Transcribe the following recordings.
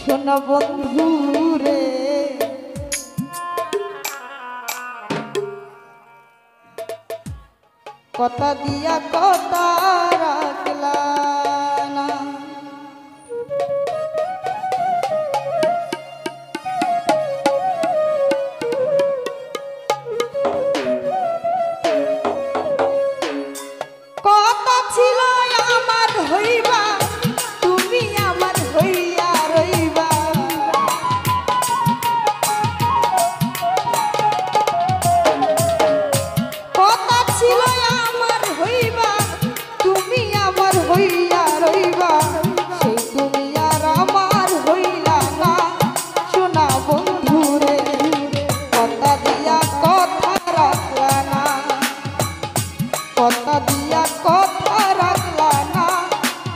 শোনো বন্ধু রে কথা দিয়া কথা রাখলা না কথা ছিল আমার হইবা তুমি আমার হইয়া রইবা কথা ছিল আমার হইবা তুমি আমার হইয়া রইবা সেই তুমি আর আমার হইলা না শোনা বন্ধু রে কথা দিয়া কথা রাখলা না কথা দিয়া কথা রাখলা না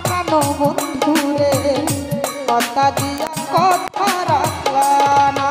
কেন বন্ধু রে কথা দিয়া কথা রাখলা না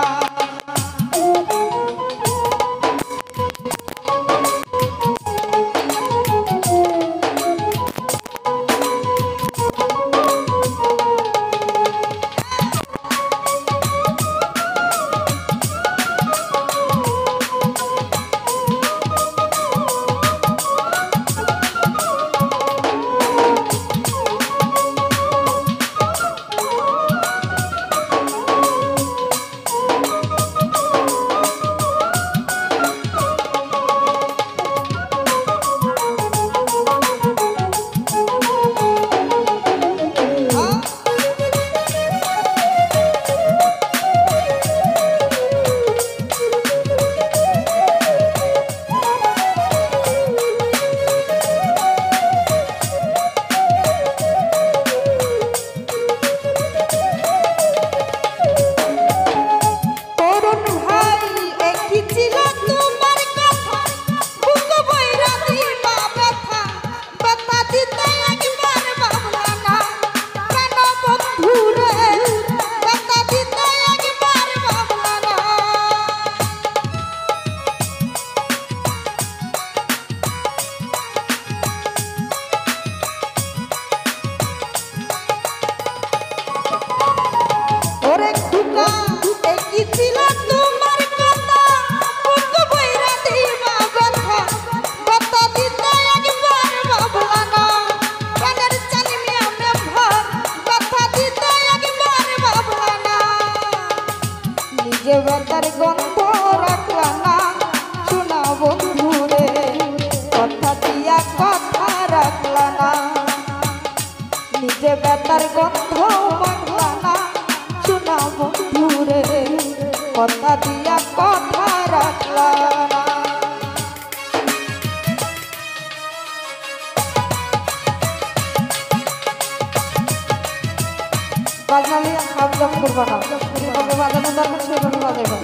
বেতার গন্ধ রাখলা না শোনা বন্ধু রে কথা দিয়া কথা রাখলা না নিজে বেতার গন্ধ মাখলা না শোনা বন্ধু রে কথা দিয়া কথা রাখলা না বাজালে হাবজাম করবা না তবে বাজানো দরকার সেভাবে বাজাইবা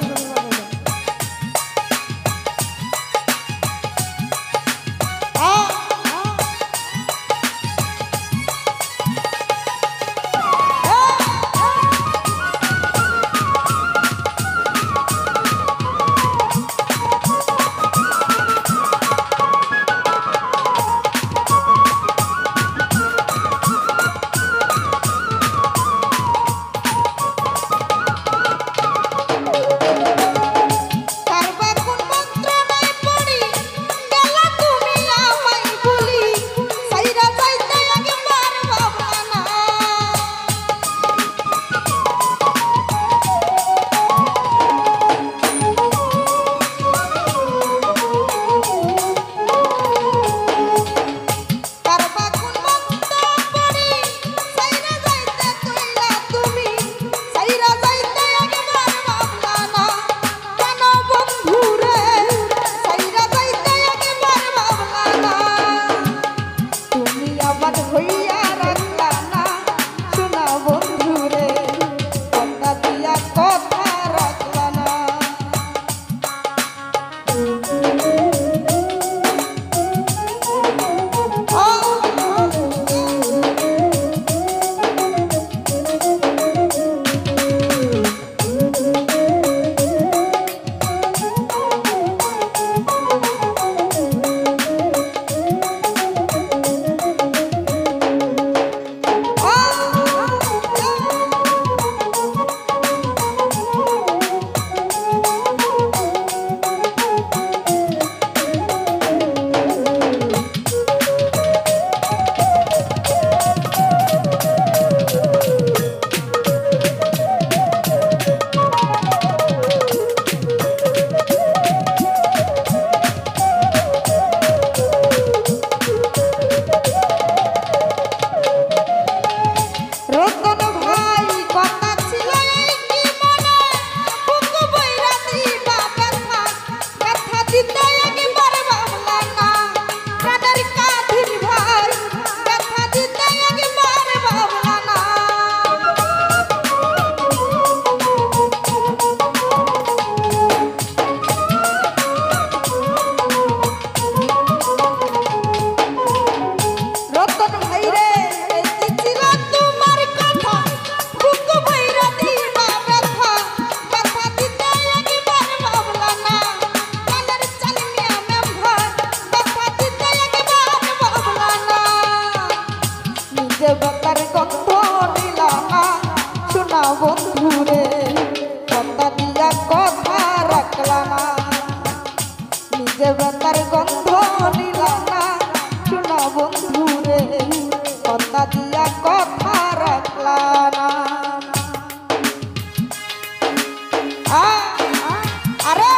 গন্ধ নিলা না শোনা বন্ধুরে কথা দিয়া কথা রাখলা না নিজে বেতার গন্ধ নিলা না শোনা বন্ধুরে কথা দিয়া কথা রাখলা না আরে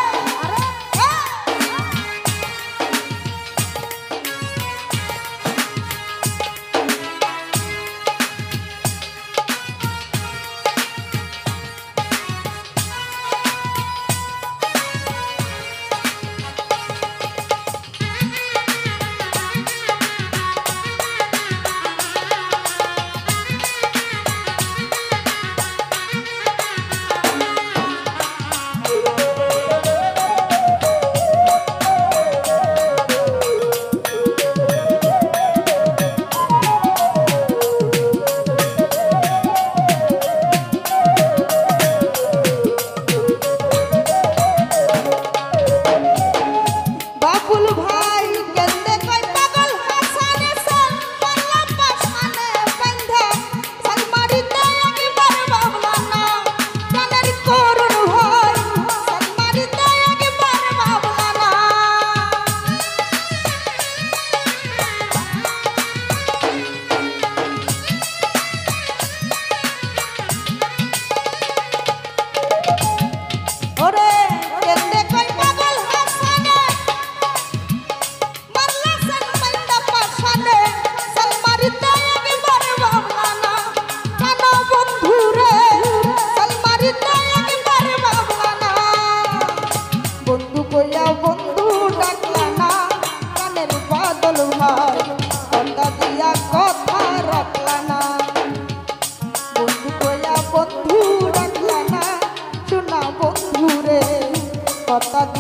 কথা